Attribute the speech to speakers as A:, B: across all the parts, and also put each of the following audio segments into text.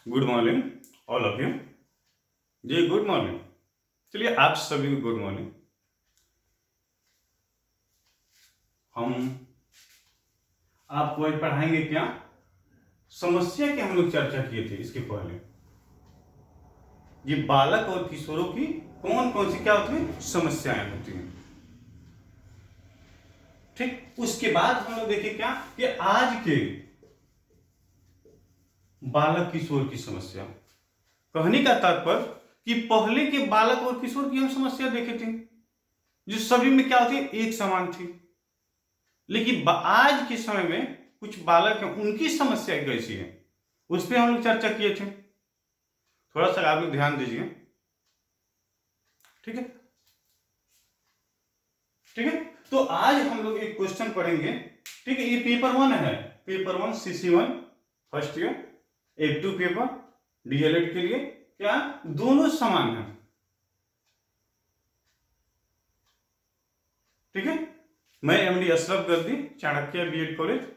A: Good morning all of you. जी good morning. चलिए आप सभी को गुड मॉर्निंग। हम आपको आज पढ़ाएंगे क्या, समस्या की हम लोग चर्चा किए थे इसके पहले। ये बालक और किशोरों की कौन कौन सी क्या होती है समस्याएं होती हैं। ठीक, उसके बाद हम लोग देखें क्या कि आज के बालक किशोर की समस्या। कहने का तात्पर्य कि पहले के बालक और किशोर की हम समस्या देखे थे जो सभी में क्या होती है एक समान थी, लेकिन आज के समय में कुछ बालक हैं उनकी समस्या कैसी है उस पर हम लोग चर्चा किए थे। थोड़ा सा आप लोग ध्यान दीजिए। ठीक है, ठीक है। तो आज हम लोग एक क्वेश्चन पढ़ेंगे। ठीक है, ये पेपर 1 है, paper 1 CC1 first year F2 paper DLED के लिए क्या दोनों समान है। ठीक है, मैं MD अशरफ गर्दी, Chanakya BEd college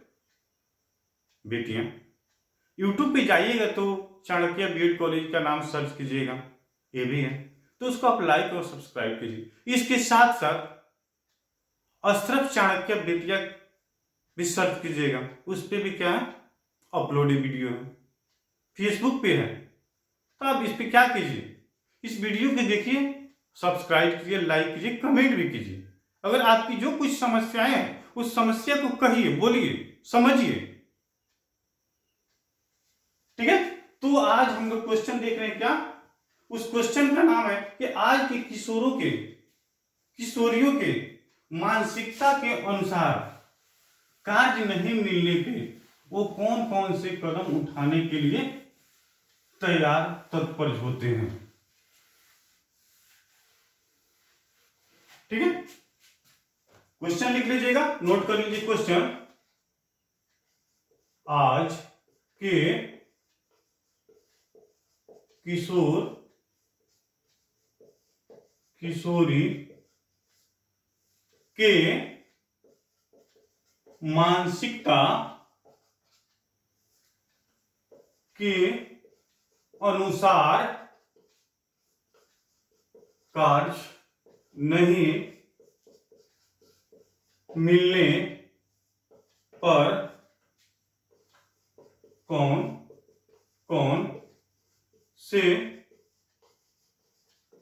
A: Bettiah. YouTube पे जाइएगा तो चाणक्य BEd कॉलेज का नाम सर्च कीजिएगा, ये भी है तो उसको आप लाइक और सब्सक्राइब कीजिए। इसके साथ साथ अशरफ चाणक्य बेतिया भी सर्च कीजिएगा, उस पर भी क्या है अपलोडेड वीडियो है। फेसबुक पे है तो आप इस पे क्या कीजिए, इस वीडियो को देखिए, सब्सक्राइब कीजिए, लाइक कीजिए, कमेंट भी कीजिए। अगर आपकी जो कुछ समस्याएं हैं उस समस्या को कहिए, बोलिए, समझिए। ठीक है, तो आज हम लोग क्वेश्चन देख रहे हैं क्या, उस क्वेश्चन का नाम है कि आज के किशोरियों के मानसिकता के अनुसार कार्य नहीं मिलने पे वो कौन कौन से कदम उठाने के लिए तैयार तत्पर होते हैं। ठीक है, क्वेश्चन लिख लीजिएगा, नोट कर लीजिए क्वेश्चन। आज के किशोर किशोरी के मानसिकता के अनुसार कार्य नहीं मिलने पर कौन कौन से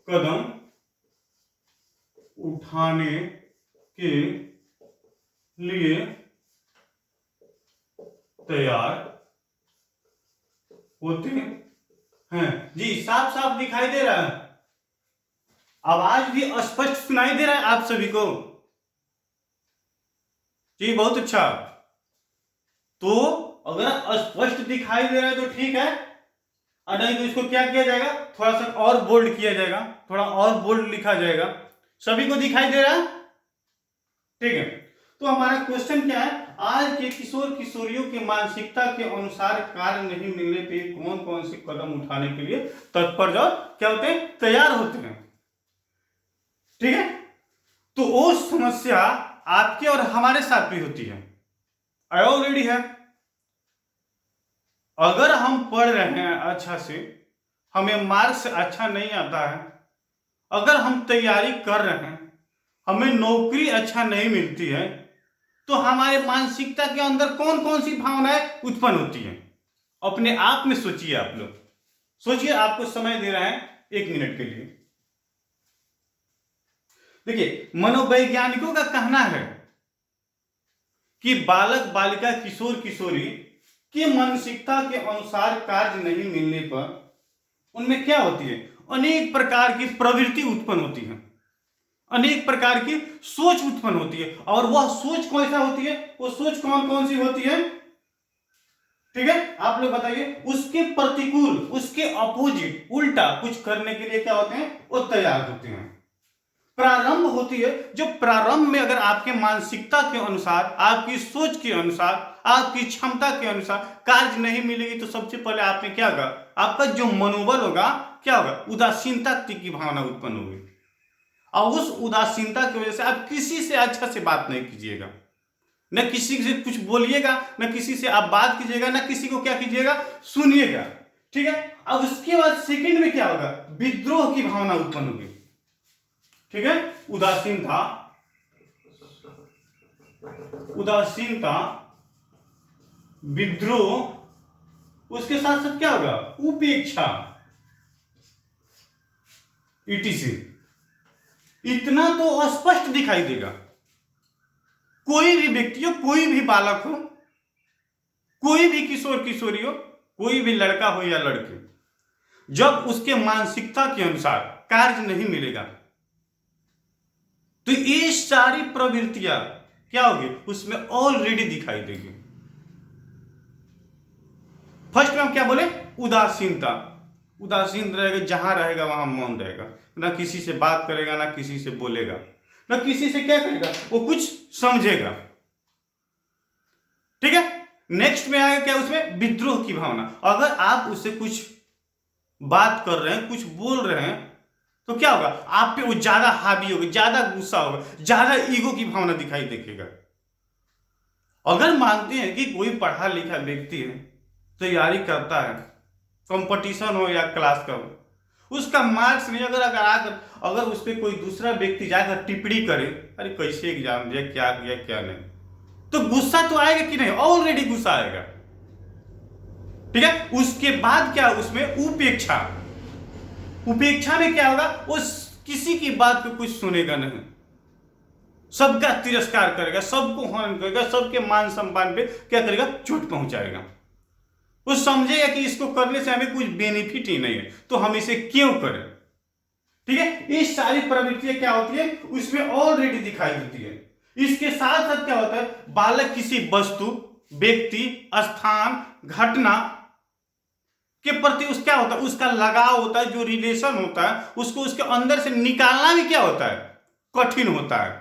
A: कदम उठाने के लिए तैयार होते हैं। जी साफ साफ दिखाई दे रहा है, आवाज भी स्पष्ट सुनाई दे रहा है आप सभी को? जी बहुत अच्छा। तो अगर स्पष्ट दिखाई दे रहा है तो ठीक है, और नहीं तो इसको क्या किया जाएगा, थोड़ा सा और बोल्ड किया जाएगा, थोड़ा और बोल्ड लिखा जाएगा। सभी को दिखाई दे रहा है? ठीक है, तो हमारा क्वेश्चन क्या है, आज के किशोर किशोरियों की मानसिकता के अनुसार कार्य नहीं मिलने पे कौन कौन से कदम उठाने के लिए तत्पर क्या होते हैं, तैयार होते हैं। ठीक है, तो वो समस्या आपके और हमारे साथ भी होती है, ऑलरेडी है। अगर हम पढ़ रहे हैं अच्छा से, हमें मार्क्स अच्छा नहीं आता है, अगर हम तैयारी कर रहे हैं, हमें नौकरी अच्छा नहीं मिलती है, तो हमारे मानसिकता के अंदर कौन कौन सी भावनाएं उत्पन्न होती हैं। अपने आप में सोचिए, आप लोग सोचिए, आपको समय दे रहे हैं 1 मिनट के लिए। देखिए, मनोवैज्ञानिकों का कहना है कि बालक बालिका किशोर किशोरी की मानसिकता के अनुसार कार्य नहीं मिलने पर उनमें क्या होती है, अनेक प्रकार की प्रवृत्ति उत्पन्न होती है, अनेक प्रकार की सोच उत्पन्न होती है। और वह सोच कैसा होती है, वो सोच कौन कौन सी होती है? ठीक है, आप लोग बताइए। उसके प्रतिकूल, उसके अपोजिट, उल्टा कुछ करने के लिए क्या होते हैं, वो तैयार होते हैं। प्रारंभ होती है, जो प्रारंभ में अगर आपके मानसिकता के अनुसार, आपकी सोच के अनुसार, आपकी क्षमता के अनुसार कार्य नहीं मिलेगी तो सबसे पहले आपने क्या होगा, आपका जो मनोबल होगा क्या होगा, उदासीनता की भावना उत्पन्न होगी। और उस उदासीनता की वजह से आप किसी से अच्छा से बात नहीं कीजिएगा, न किसी से कुछ बोलिएगा, न किसी से आप बात कीजिएगा, न किसी को क्या कीजिएगा, सुनिएगा। ठीक है। अब उसके बाद सेकंड में क्या होगा, विद्रोह की भावना उत्पन्न होगी, ठीक है। उदासीनता, उदासीनता, विद्रोह, उसके साथ साथ क्या होगा, उपेक्षा, etc। इतना तो स्पष्ट दिखाई देगा। कोई भी व्यक्ति हो, कोई भी बालक हो, कोई भी किशोर किशोरी हो, कोई भी लड़का हो या लड़की, जब उसके मानसिकता के अनुसार कार्य नहीं मिलेगा तो ये सारी प्रवृत्तियां क्या होगी, उसमें ऑलरेडी दिखाई देगी। फर्स्ट में हम क्या बोले, उदासीनता, उदासीन रहेगा, जहां रहेगा वहां मौन रहेगा, ना किसी से बात करेगा, ना किसी से बोलेगा, ना किसी से क्या करेगा, वो कुछ समझेगा, ठीक है। नेक्स्ट में आएगा क्या, उसमें विद्रोह की भावना। अगर आप उससे कुछ बात कर रहे हैं, कुछ बोल रहे हैं, तो क्या होगा, आप पे वो ज्यादा हावी होगा, ज्यादा गुस्सा होगा, ज्यादा ईगो की भावना दिखाई देखेगा। अगर मानते हैं कि कोई पढ़ा लिखा व्यक्ति है, तैयारी करता है, कंपटीशन हो या क्लास का हो, उसका मार्क्स नहीं, अगर उस पर कोई दूसरा व्यक्ति जाकर टिप्पणी करे, अरे कैसे एग्जाम दिया, क्या किया क्या नहीं, तो गुस्सा तो आएगा कि नहीं, ऑलरेडी गुस्सा आएगा, ठीक है। उसके बाद क्या, उसमें उपेक्षा, उपेक्षा में क्या होगा, वो किसी की बात को कुछ सुनेगा नहीं, सबका तिरस्कार करेगा, सबको हनन करेगा, सबके मान सम्मान पे क्या करेगा, चोट पहुंचाएगा। वो समझेगा कि इसको करने से हमें कुछ बेनिफिट ही नहीं है, तो हम इसे क्यों करें, ठीक है। ये सारी प्रवृत्तियां क्या होती है, उसमें ऑलरेडी दिखाई देती है। इसके साथ साथ क्या होता है, बालक किसी वस्तु, व्यक्ति, स्थान, घटना के प्रति उस क्या होता है, उसका लगाव होता है, जो रिलेशन होता है उसको उसके अंदर से निकालना भी क्या होता है, कठिन होता है,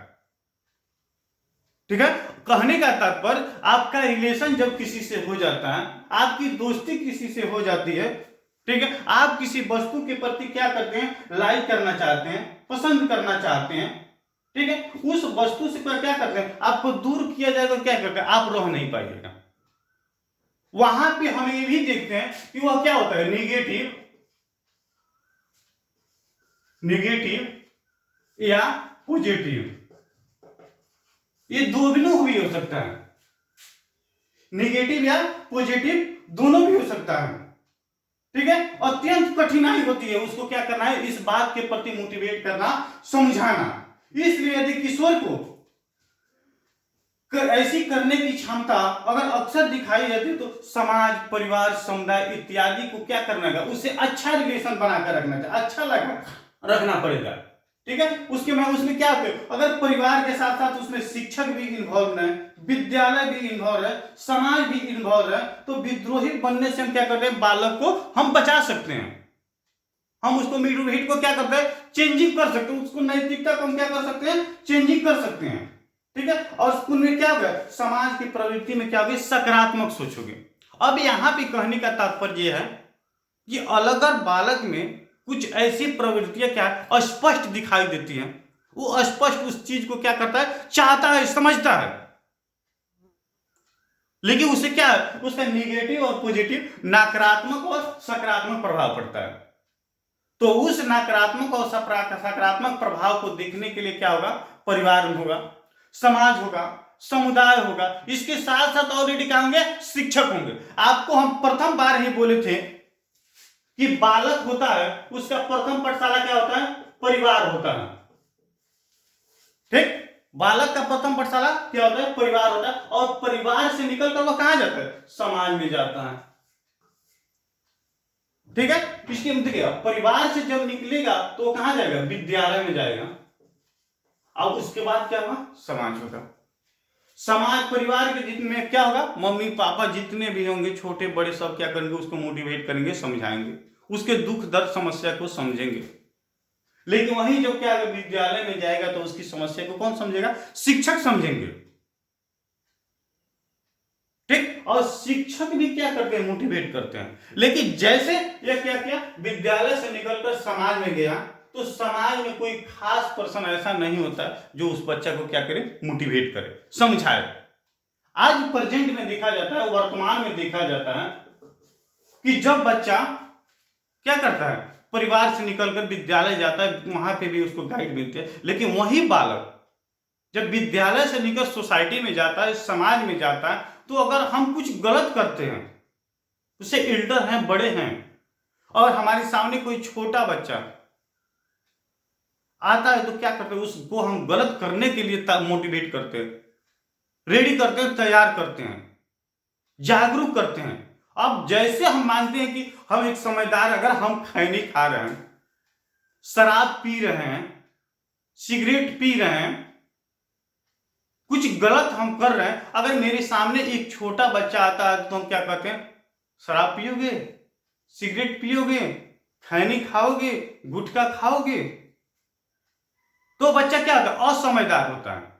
A: ठीक है। कहने का तात्पर्य, आपका रिलेशन जब किसी से हो जाता है, आपकी दोस्ती किसी से हो जाती है, ठीक है, आप किसी वस्तु के प्रति क्या करते हैं, लाइक करना चाहते हैं, पसंद करना चाहते हैं, ठीक है, उस वस्तु से क्या करते हैं, आपको दूर किया जाएगा, क्या करते हैं, आप रह नहीं पाइएगा। वहां पे हम ये भी देखते हैं कि वह क्या होता है, निगेटिव, निगेटिव या पॉजिटिव, ये दोनों भी हो सकता है, निगेटिव या पॉजिटिव दोनों भी हो सकता है, ठीक है। अत्यंत कठिनाई होती है उसको क्या करना है, इस बात के प्रति मोटिवेट करना, समझाना। इसलिए यदि किशोर को ऐसी करने की क्षमता अगर अक्सर दिखाई जाती, तो समाज, परिवार, समुदाय इत्यादि को क्या करना है, उससे अच्छा रिलेशन बनाकर रखना चाहिए, अच्छा लगा रखना पड़ेगा, ठीक है। उसमें क्या होता है, अगर परिवार के साथ साथ उसमें शिक्षक भी इन्वॉल्व है, विद्यालय भी इन्वॉल्व है, समाज भी इन्वॉल्व है, तो विद्रोही बनने से हम क्या करते हैं, बालक को हम बचा सकते हैं, हम उसको मोटिवेट को क्या करते हैं, चेंजिंग कर सकते हैं, उसको नैतिकता को हम क्या कर सकते हैं, चेंजिंग कर सकते हैं, ठीक है। और स्कूल में क्या होगा, समाज की प्रवृत्ति में क्या होगी, सकारात्मक सोचोगे। अब यहां पे कहने का तात्पर्य यह है कि अगर बालक में कुछ ऐसी प्रवृत्तियां क्या स्पष्ट दिखाई देती हैं, वो स्पष्ट उस चीज को क्या करता है, चाहता है, समझता है, लेकिन उसे क्या है, उसका निगेटिव और पॉजिटिव, नकारात्मक और सकारात्मक प्रभाव पड़ता है। तो उस नकारात्मक और सकारात्मक प्रभाव को देखने के लिए क्या होगा, परिवार होगा, समाज होगा, समुदाय होगा, इसके साथ साथ ऑलरेडी क्या होंगे, शिक्षक होंगे। आपको हम प्रथम बार ही बोले थे कि बालक होता है, उसका प्रथम पाठशाला क्या होता है, परिवार होता है, ठीक। बालक का प्रथम पाठशाला क्या होता है, परिवार होता है, और परिवार से निकलकर वह कहां जाता है, समाज में जाता है, ठीक है। इसके देखिए, परिवार से जब निकलेगा तो कहां जाएगा, विद्यालय में जाएगा, अब उसके बाद क्या होगा, समाज होगा। समाज, परिवार के जितने क्या होगा, मम्मी पापा जितने भी होंगे, छोटे बड़े, सब क्या करेंगे, उसको मोटिवेट करेंगे, समझाएंगे, उसके दुख दर्द समस्या को समझेंगे। लेकिन वही जब क्या विद्यालय में जाएगा तो उसकी समस्या को कौन समझेगा, शिक्षक समझेंगे, ठीक। और शिक्षक भी क्या करते हैं, मोटिवेट करते हैं। लेकिन जैसे ये क्या किया, विद्यालय से निकलकर समाज में गया, तो समाज में कोई खास पर्सन ऐसा नहीं होता जो उस बच्चा को क्या करे, मोटिवेट करे, समझाए। आज प्रेजेंट में देखा जाता है, वर्तमान में देखा जाता है कि जब बच्चा क्या करता है, परिवार से निकलकर विद्यालय जाता है, वहां पे भी उसको गाइड मिलती है, लेकिन वही बालक जब विद्यालय से निकल सोसाइटी में जाता है, समाज में जाता है, तो अगर हम कुछ गलत करते हैं, उससे एल्डर हैं, बड़े हैं, और हमारे सामने कोई छोटा बच्चा आता है, तो क्या करते हैं, उसको हम गलत करने के लिए मोटिवेट करते हैं, रेडी करते हैं, तैयार करते हैं, जागरूक करते हैं। अब जैसे हम मानते हैं कि हम एक समझदार, अगर हम खैनी खा रहे हैं, शराब पी रहे हैं, सिगरेट पी रहे हैं, कुछ गलत हम कर रहे हैं, अगर मेरे सामने एक छोटा बच्चा आता है तो हम क्या कहते हैं, शराब पियोगे, सिगरेट पियोगे, खैनी खाओगे, गुटखा खाओगे, तो बच्चा क्या होता है, असमझदार होता है,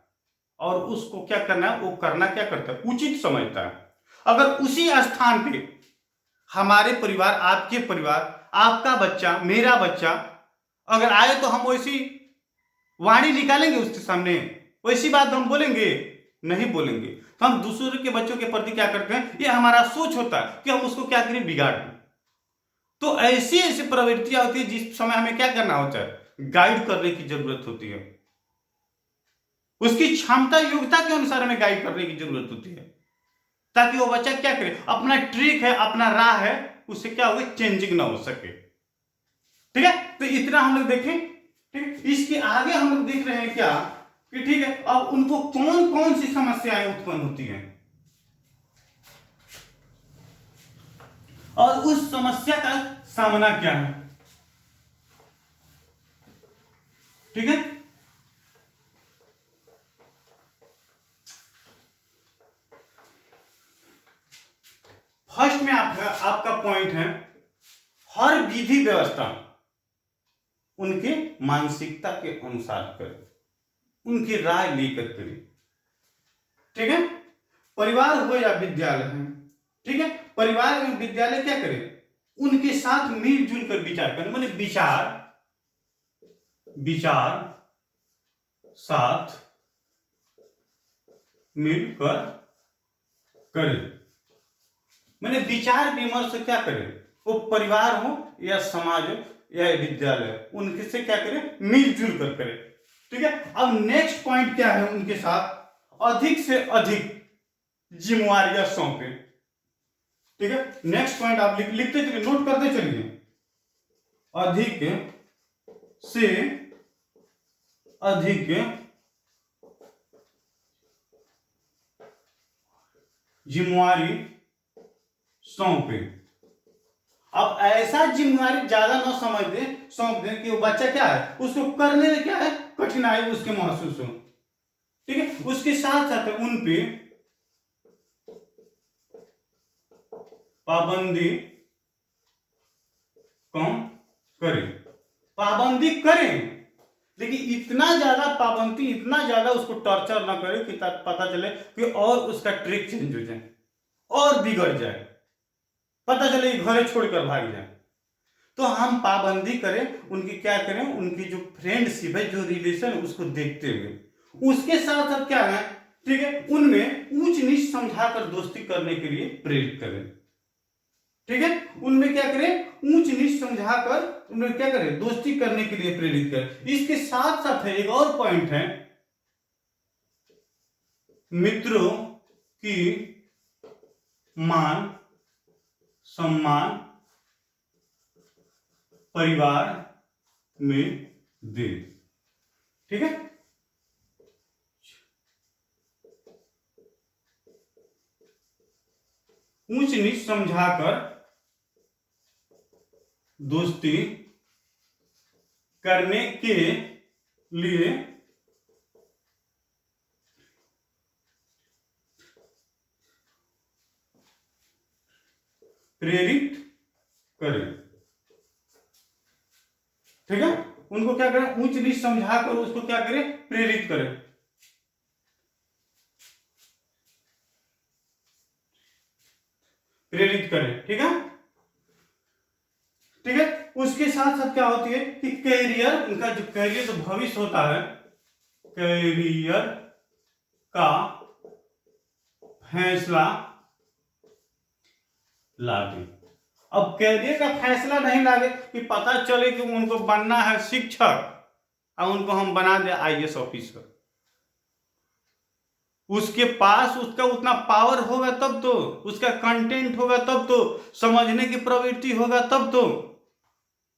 A: और उसको क्या करना है, वो करना क्या करता है, उचित समझता है। अगर उसी स्थान पे हमारे परिवार, आपके परिवार, आपका बच्चा, मेरा बच्चा अगर आए, तो हम वैसी वाणी निकालेंगे उसके सामने, वैसी बात हम बोलेंगे, नहीं बोलेंगे। तो हम दूसरे के बच्चों के प्रति क्या करते हैं, ये हमारा सोच होता है कि हम उसको क्या करें, बिगाड़ दें। तो ऐसी ऐसी प्रवृत्तियां होती है जिस समय हमें क्या करना होता है, गाइड करने की जरूरत होती है, उसकी क्षमता योग्यता के अनुसार हमें गाइड करने की जरूरत होती है, ताकि वो बच्चा क्या करे, अपना ट्रिक है, अपना राह है, उससे क्या होगा, चेंजिंग ना हो सके। ठीक है, तो इतना हम लोग देखें। ठीक, इसके आगे हम लोग देख रहे हैं क्या कि ठीक है, अब उनको कौन कौन सी समस्याएं उत्पन्न होती हैं, और उस समस्या का सामना क्या है। ठीक है, फर्स्ट में आपका पॉइंट है, हर विधि व्यवस्था उनके मानसिकता के अनुसार करें, उनकी राय लेकर करें। ठीक है, परिवार हो या विद्यालय है, ठीक है, परिवार में विद्यालय क्या करे, उनके साथ मिलजुल कर विचार करें, मतलब विचार साथ मिलकर करें, मैंने विचार विमर्श क्या करें, वो परिवार हो या समाज हो या विद्यालय, उनके से क्या करें, मिलजुल कर करें। ठीक है, अब नेक्स्ट पॉइंट क्या है, उनके साथ अधिक से अधिक जिम्मेवारियां सौंपे। ठीक है, नेक्स्ट पॉइंट आप लिखते चलिए, नोट करते चलिए, अधिक से अधिक जिम्मेवारी सौंपे। अब ऐसा जिम्मेवारी ज्यादा ना समझ दे, सौंप दे कि वो बच्चा क्या है, उसको करने में क्या है, कठिनाई उसके महसूस हो। ठीक है, उसके साथ साथ उन पे पाबंदी कम करें, पाबंदी करें, लेकिन इतना ज्यादा पाबंदी, इतना ज्यादा उसको टॉर्चर ना करें कि पता चले कि और उसका ट्रिक चेंज हो जाए और बिगड़ जाए, पता चले घरे छोड़कर भाग जाए। तो हम पाबंदी करें, उनकी क्या करें, उनकी जो फ्रेंडशिप है, जो रिलेशन, उसको देखते हुए उसके साथ साथ क्या है, ठीक है, उनमें ऊंच नीच समझाकर दोस्ती करने के लिए प्रेरित करें। ठीक है, उनमें क्या करें, ऊंच नीच समझाकर उन्हें क्या करें, दोस्ती करने के लिए प्रेरित करें। इसके साथ साथ है एक और पॉइंट है, मित्रों की मान सम्मान परिवार में दे। ठीक है, ऊंच नीच समझाकर दोस्ती करने के लिए प्रेरित करें। ठीक है, उनको क्या करें, ऊंच नीच समझाकर उसको क्या करें, प्रेरित करें। प्रेरित करें। ठीक है, ठीक है, उसके साथ साथ क्या होती है कि कैरियर, उनका जो कैरियर, जो भविष्य होता है, कैरियर का फैसला ला दे। अब कैरियर का फैसला नहीं लागे कि पता चले कि उनको बनना है शिक्षक और उनको हम बना दे आईएएस ऑफिसर। उसके पास उसका उतना पावर होगा तब तो, उसका कंटेंट होगा तब तो, समझने की प्रवृत्ति होगा तब तो।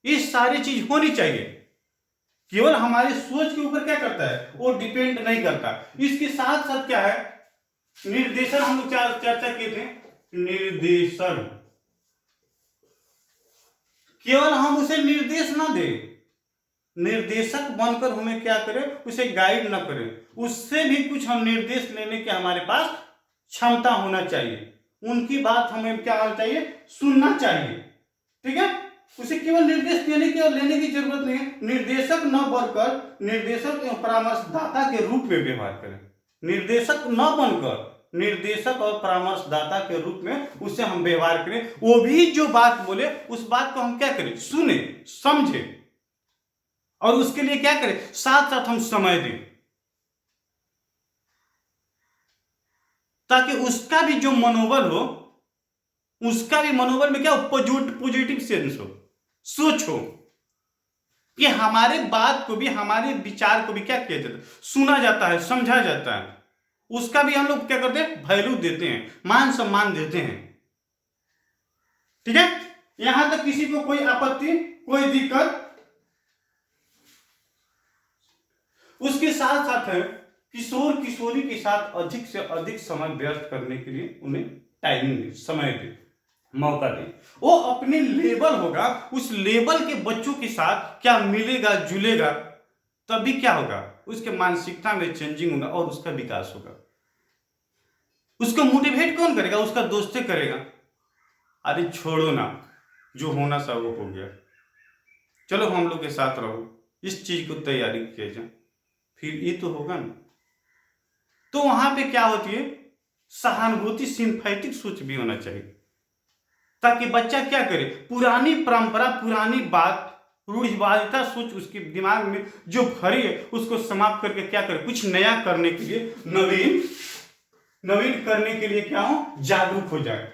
A: ये सारी चीज होनी चाहिए। केवल हमारी सोच के ऊपर क्या करता है, वो डिपेंड नहीं करता। इसके साथ साथ क्या है, निर्देशन हम लोग चर्चा किए थे। निर्देशन केवल हम उसे निर्देश ना दे, निर्देशक बनकर हमें क्या करें, उसे गाइड ना करें, उससे भी कुछ हम निर्देश लेने के हमारे पास क्षमता होना चाहिए। उनकी बात हमें क्या होना चाहिए, सुनना चाहिए। ठीक है, उसे केवल निर्देश देने की और लेने की जरूरत नहीं है। निर्देशक न बनकर निर्देशक एवं परामर्शदाता के रूप में व्यवहार करें। निर्देशक न बनकर निर्देशक और परामर्शदाता के रूप में उससे हम व्यवहार करें। वो भी जो बात बोले उस बात को हम क्या करें, सुने, समझे, और उसके लिए क्या करें, साथ साथ हम समय दें, ताकि उसका भी जो मनोबल हो, उसका भी मनोबल में क्या पॉजिटिव सेंस हो, सोच हो कि हमारे बात को भी, हमारे विचार को भी क्या किया जाता है, सुना जाता है, समझा जाता है। उसका भी हम लोग क्या करते हैं, वैल्यू देते हैं, मान सम्मान देते हैं। ठीक है, यहां तक किसी को कोई आपत्ति, कोई दिक्कत? उसके साथ साथ है किशोर किशोरी के साथ अधिक से अधिक समय व्यर्थ करने के लिए उन्हें टाइमिंग दे, समय दे, मौका दे। वो अपने लेवल होगा, उस लेवल के बच्चों के साथ क्या मिलेगा जुलेगा, तभी क्या होगा, उसके मानसिकता में चेंजिंग होगा और उसका विकास होगा। उसको मोटिवेट कौन करेगा, उसका दोस्त करेगा। अरे छोड़ो ना, जो होना सब वो हो गया, चलो हम लोग के साथ रहो, इस चीज को तैयारी किया जाए, फिर ये तो होगा ना। तो वहां पे क्या होती है, सहानुभूति, सिंपैथिक सोच भी होना चाहिए, ताकि बच्चा क्या करे, पुरानी परंपरा, पुरानी बात, रूढ़िवादिता सोच उसके दिमाग में जो भरी है उसको समाप्त करके क्या करे, कुछ नया करने के लिए, नवीन करने के लिए क्या हो, जागरूक हो जाए।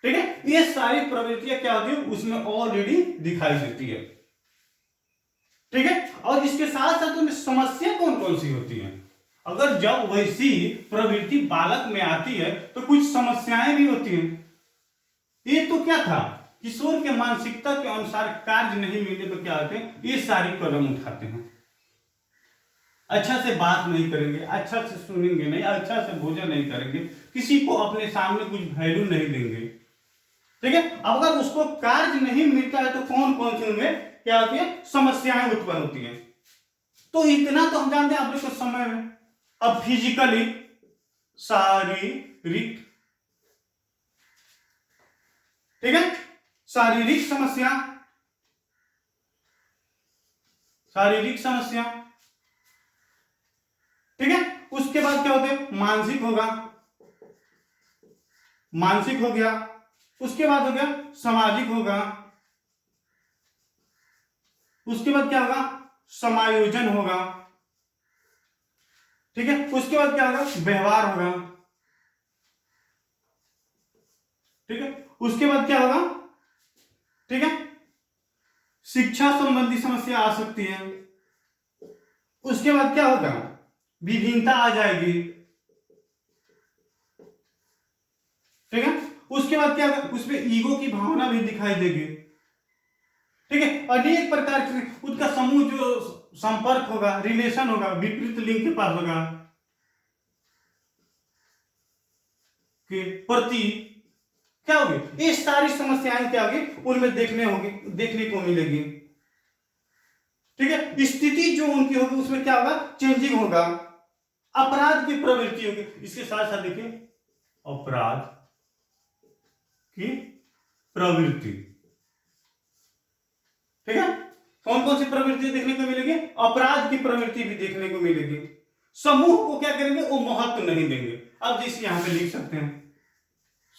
A: ठीक है, ये सारी प्रवृत्तियां क्या होती है उसमें ऑलरेडी दिखाई देती है। ठीक है, और इसके साथ साथ उनमें समस्या कौन कौन सी होती है। अगर जब वैसी प्रवृत्ति बालक में आती है तो कुछ समस्याएं भी होती हैं। ये तो क्या था, किशोर के मानसिकता के अनुसार कार्य नहीं मिलने पर क्या होते हैं, ये सारी कदम उठाते हैं। अच्छा से बात नहीं करेंगे, अच्छा से सुनेंगे नहीं, अच्छा से भोजन नहीं करेंगे, किसी को अपने सामने कुछ वैल्यू नहीं देंगे। ठीक है, अगर उसको कार्य नहीं मिलता है तो कौन कौन से उनमें क्या होती है, समस्याएं उत्पन्न होती हैं। तो इतना तो हम जानते हैं आप लोग को समय में। अब फिजिकली, शारीरिक, ठीक है, शारीरिक समस्या, शारीरिक समस्या, ठीक है। उसके बाद क्या होते हैं, मानसिक होगा, मानसिक हो गया। उसके बाद हो गया सामाजिक होगा। उसके बाद क्या होगा, समायोजन होगा। ठीक है, उसके बाद क्या होगा, व्यवहार होगा। ठीक है, उसके बाद क्या होगा, ठीक है, शिक्षा संबंधी समस्या आ सकती है। उसके बाद क्या होगा, विभिन्नता आ जाएगी। ठीक है, उसके बाद क्या होगा, उसमें ईगो की भावना भी दिखाई देगी। ठीक है, अनेक प्रकार के उसका समूह जो संपर्क होगा, रिलेशन होगा, विपरीत लिंग के पास होगा के प्रति क्या होगी, ये सारी समस्याएं क्या होगी उनमें देखने को मिलेगी। ठीक है, स्थिति जो उनकी होगी उसमें क्या होगा, चेंजिंग होगा, अपराध की प्रवृत्ति होगी। इसके साथ साथ देखिए अपराध की प्रवृत्ति। ठीक है, कौन कौन सी प्रवृत्ति देखने को मिलेगी, अपराध की प्रवृत्ति भी देखने को मिलेगी। समूह को क्या करेंगे, वो महत्व नहीं देंगे। अब जिस यहां पे लिख सकते हैं,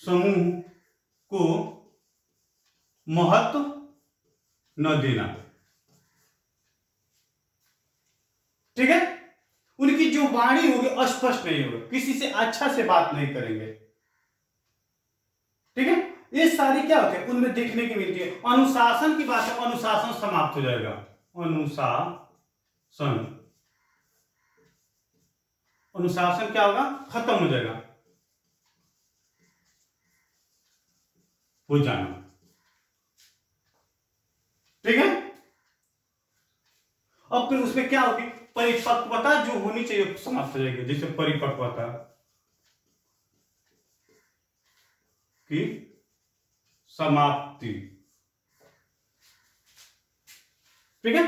A: समूह को महत्व न देना। ठीक है, उनकी जो वाणी होगी अस्पष्ट नहीं होगी, किसी से अच्छा से बात नहीं करेंगे। ठीक है, ये सारी क्या होते हैं उनमें देखने की मिलती है। अनुशासन की बात है, अनुशासन समाप्त हो जाएगा, अनुशासन, अनुशासन क्या होगा, खत्म हो जाएगा, हो जाना। ठीक है। अब फिर उसमें क्या होगी, परिपक्वता जो होनी चाहिए समाप्त हो जाएगी। जैसे परिपक्वता की समाप्ति। ठीक है।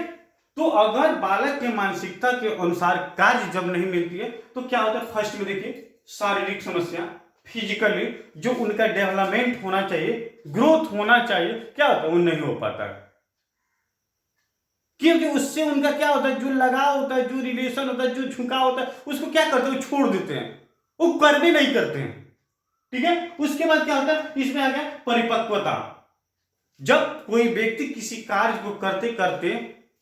A: तो अगर बालक के मानसिकता के अनुसार कार्य जब नहीं मिलती है तो क्या होता है, फर्स्ट में देखिए शारीरिक समस्या, फिजिकली जो उनका डेवलपमेंट होना चाहिए, ग्रोथ होना चाहिए, क्या होता है वो नहीं हो पाता है। क्योंकि उससे उनका क्या होता है, जो लगाव होता है, जो रिलेशन होता है, जो झुकाव होता है, उसको क्या करते हैं, छोड़ देते हैं, वो करने नहीं करते हैं। ठीक है। उसके बाद क्या होता है, इसमें आ गया परिपक्वता। जब कोई व्यक्ति किसी कार्य को करते करते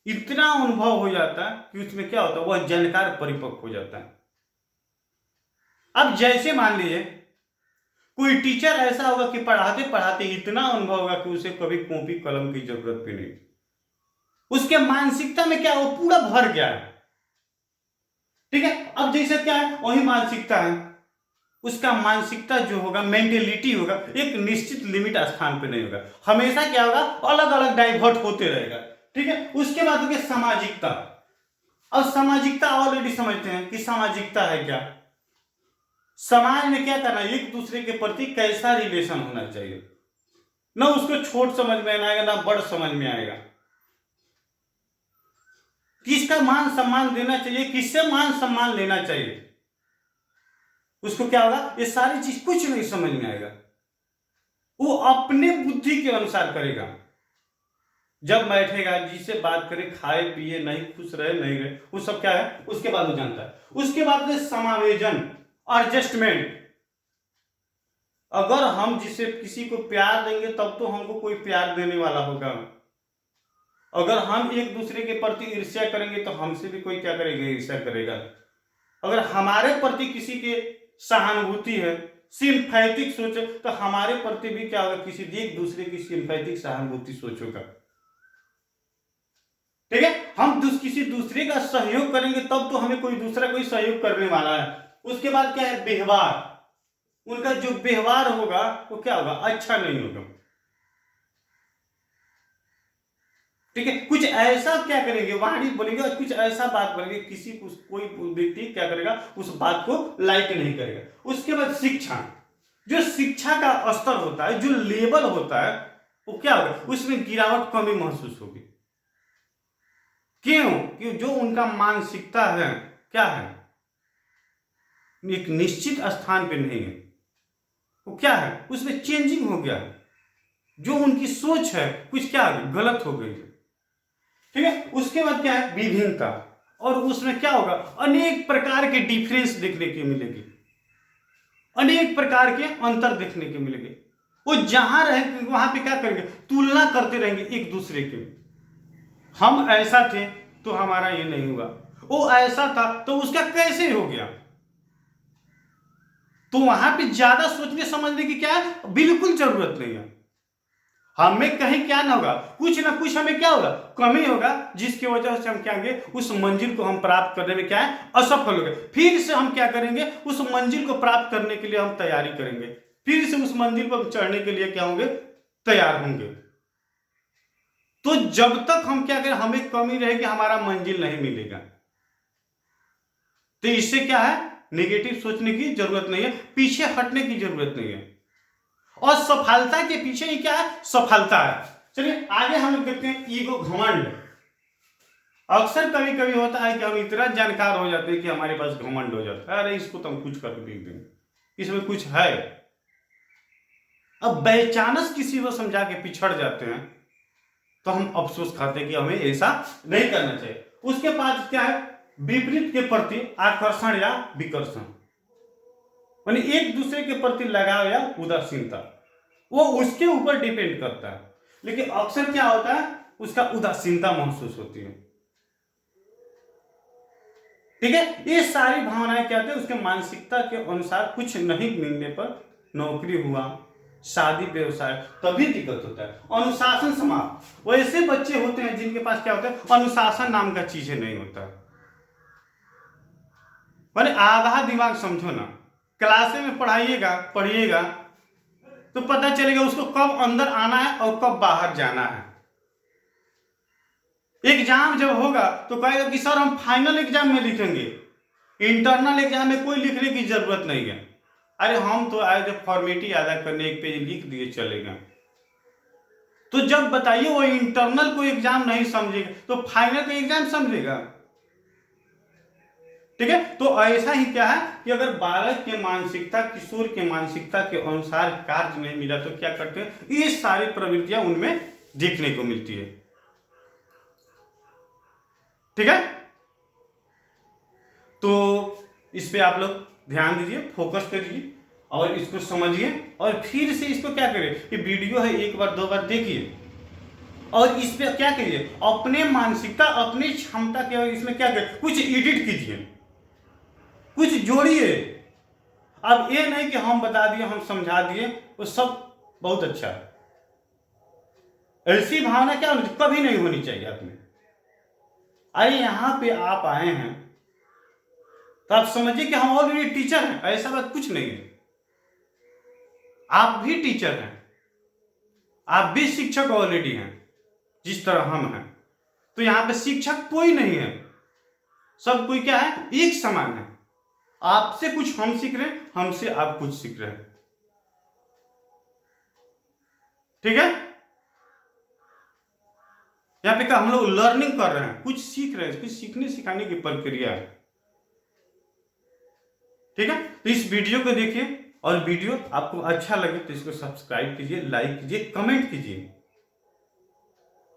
A: इतना अनुभव हो जाता है कि उसमें क्या होता है, वह जानकार परिपक्व हो जाता है। अब जैसे मान लीजिए कोई टीचर ऐसा होगा कि पढ़ाते पढ़ाते इतना अनुभव होगा कि उसे कभी कॉपी कलम की जरूरत भी नहीं, उसके मानसिकता में क्या वो पूरा भर गया है। ठीक है। अब जैसे क्या है, वही मानसिकता है, उसका मानसिकता जो होगा, मेंटेलिटी होगा, एक निश्चित लिमिट स्थान पे नहीं होगा, हमेशा क्या होगा, अलग अलग डाइवर्ट होते रहेगा। ठीक है। उसके बाद हो गया सामाजिकता। अब सामाजिकता ऑलरेडी समझते हैं कि सामाजिकता है क्या, समाज में क्या करना है, एक दूसरे के प्रति कैसा रिलेशन होना चाहिए, ना उसको छोट समझ में आएगा ना बड़ समझ में आएगा, किसका मान सम्मान देना चाहिए, किससे मान सम्मान लेना चाहिए, उसको क्या होगा, ये सारी चीज कुछ नहीं समझ में आएगा। वो अपने बुद्धि के अनुसार करेगा। जब बैठेगा, जिससे बात करे, खाए पिए, नहीं खुश रहे नहीं रहे, वो सब क्या है, उसके बाद वो जानता है। उसके बाद समावेजन, एडजस्टमेंट। अगर हम जिसे किसी को प्यार देंगे तब तो हमको कोई प्यार देने वाला होगा। अगर हम एक दूसरे के प्रति ईर्ष्या करेंगे तो हमसे भी कोई क्या करेगा, ईर्ष्या करेगा। अगर हमारे प्रति किसी के सहानुभूति है, सिंपैथिक सोच है, तो हमारे प्रति भी क्या होगा, किसी एक दूसरे की सिंपैथिक सहानुभूति सोच होगा। ठीक है। हम किसी दूसरे का सहयोग करेंगे तब तो हमें कोई दूसरा कोई सहयोग करने वाला है। उसके बाद क्या है, व्यवहार। उनका जो व्यवहार होगा वो क्या होगा, अच्छा नहीं होगा। ठीक है। कुछ ऐसा क्या करेंगे, वाणी बोलेंगे और कुछ ऐसा बात बोलेंगे, किसी को कोई व्यक्ति क्या करेगा, उस बात को लाइक नहीं करेगा। उसके बाद शिक्षा, जो शिक्षा का स्तर होता है, जो लेवल होता है, वो क्या होगा, उसमें गिरावट, कमी महसूस होगी। क्यों, कि जो उनका मानसिकता है क्या है, एक निश्चित स्थान पे नहीं है, वो क्या है, उसमें चेंजिंग हो गया। जो उनकी सोच है कुछ क्या है, गलत हो गई है। ठीक है। उसके बाद क्या है, विभिन्नता। और उसमें क्या होगा, अनेक प्रकार के डिफरेंस देखने की मिलेगी, अनेक प्रकार के अंतर देखने के मिलेंगे। वो जहां रहे वहां पे क्या करेंगे, तुलना करते रहेंगे एक दूसरे के। हम ऐसा थे तो हमारा ये नहीं हुआ, वो ऐसा था तो उसका कैसे हो गया। तो वहां पे ज्यादा सोचने समझने की क्या है, बिल्कुल जरूरत नहीं है। हमें कहीं क्या ना होगा, कुछ ना कुछ हमें क्या होगा, कमी होगा, जिसकी वजह से हम क्या होंगे, उस मंजिल को हम प्राप्त करने में क्या है, असफल हो गए। फिर से हम क्या करेंगे, उस मंजिल को प्राप्त करने के लिए हम तैयारी करेंगे, फिर से उस मंजिल पर चढ़ने के लिए क्या होंगे, तैयार होंगे। तो जब तक हम क्या करें, हमें कमी रहेगी, हमारा मंजिल नहीं मिलेगा। तो इससे क्या है, नेगेटिव सोचने की जरूरत नहीं है, पीछे हटने की जरूरत नहीं है। और सफलता के पीछे ही क्या है, सफलता है। चलिए आगे हम लोग देखते हैं, ईगो, घमंड। अक्सर कभी कभी होता है कि हम इतना जानकार हो जाते हैं कि हमारे पास घमंड हो जाता है, अरे इसको तो हम कुछ करके देख देंगे, इसमें कुछ है। अब बेचानस किसी को समझा के पिछड़ जाते हैं तो हम अफसोस खाते हैं कि हमें ऐसा नहीं करना चाहिए। उसके बाद क्या है, विपरीत के प्रति आकर्षण या विकर्षण, यानी एक दूसरे के प्रति लगाव या उदासीनता, वो उसके ऊपर डिपेंड करता है। लेकिन अक्सर क्या होता है, उसका उदासीनता महसूस होती है। ठीक है। ये सारी भावनाएं क्या होती है, उसके मानसिकता के अनुसार कुछ नहीं मिलने पर, नौकरी हुआ, शादी व्यवसाय, तभी दिक्कत होता है। अनुशासन समाप्त। वैसे बच्चे होते हैं जिनके पास क्या होता है, अनुशासन नाम का चीजें नहीं होता। माने आधा दिमाग समझो ना, क्लासे में पढ़िएगा तो पता चलेगा उसको कब अंदर आना है और कब बाहर जाना है। एग्जाम जब होगा तो कहेगा कि सर हम फाइनल एग्जाम में लिखेंगे, इंटरनल एग्जाम में कोई लिखने की जरूरत नहीं है। अरे हम तो आए थे फॉर्मेलिटी अदा करने, एक पेज लिख दिए चलेगा। तो जब बताइए वो इंटरनल को एग्जाम नहीं समझेगा तो फाइनल का एग्जाम समझेगा? ठीक है। तो ऐसा ही क्या है कि अगर बालक के मानसिकता, किशोर के मानसिकता के अनुसार कार्य नहीं मिला तो क्या करते हैं, ये सारी प्रवृत्तियां उनमें देखने को मिलती है। ठीक है। तो इस पे आप लोग ध्यान दीजिए, फोकस करिए और इसको समझिए और फिर से इसको क्या करें कि वीडियो है एक बार दो बार देखिए और इस पे क्या करिए, अपने मानसिकता, अपनी क्षमता के इसमें क्या करिए, कुछ एडिट कीजिए, कुछ जोड़िए। अब ये नहीं कि हम बता दिए, हम समझा दिए, वो सब बहुत अच्छा है। ऐसी भावना क्या कभी नहीं होनी चाहिए आप में। अरे यहां पे आप आए हैं तो आप समझिए कि हम ऑलरेडी टीचर हैं, ऐसा बात कुछ नहीं है। आप भी टीचर हैं, आप भी शिक्षक ऑलरेडी हैं जिस तरह हम हैं। तो यहां पे शिक्षक कोई नहीं है, सब कोई क्या है, एक समान है। आपसे कुछ हम सीख रहे हैं, हमसे आप कुछ सीख रहे हैं। ठीक है। यहां पे क्या हम लोग लर्निंग कर रहे हैं, कुछ सीख रहे हैं, कुछ सीखने सिखाने की प्रक्रिया है। ठीक है। तो इस वीडियो को देखिए और वीडियो आपको अच्छा लगे तो इसको सब्सक्राइब कीजिए, लाइक कीजिए, कमेंट कीजिए।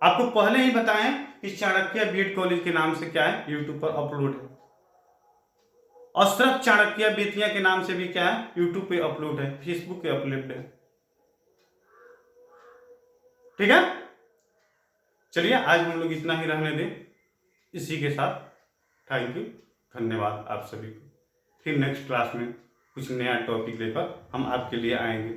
A: आपको पहले ही बताएं कि चाणक्य बीएड कॉलेज के नाम से क्या है, यूट्यूब पर अपलोड है। अशरफ चाणक्य बेतिया के नाम से भी क्या है, यूट्यूब पे अपलोड है, फेसबुक पे अपलोड है। ठीक है। चलिए आज हम लोग इतना ही रहने दें। इसी के साथ थैंक यू, धन्यवाद आप सभी को। फिर नेक्स्ट क्लास में कुछ नया टॉपिक लेकर हम आपके लिए आएंगे।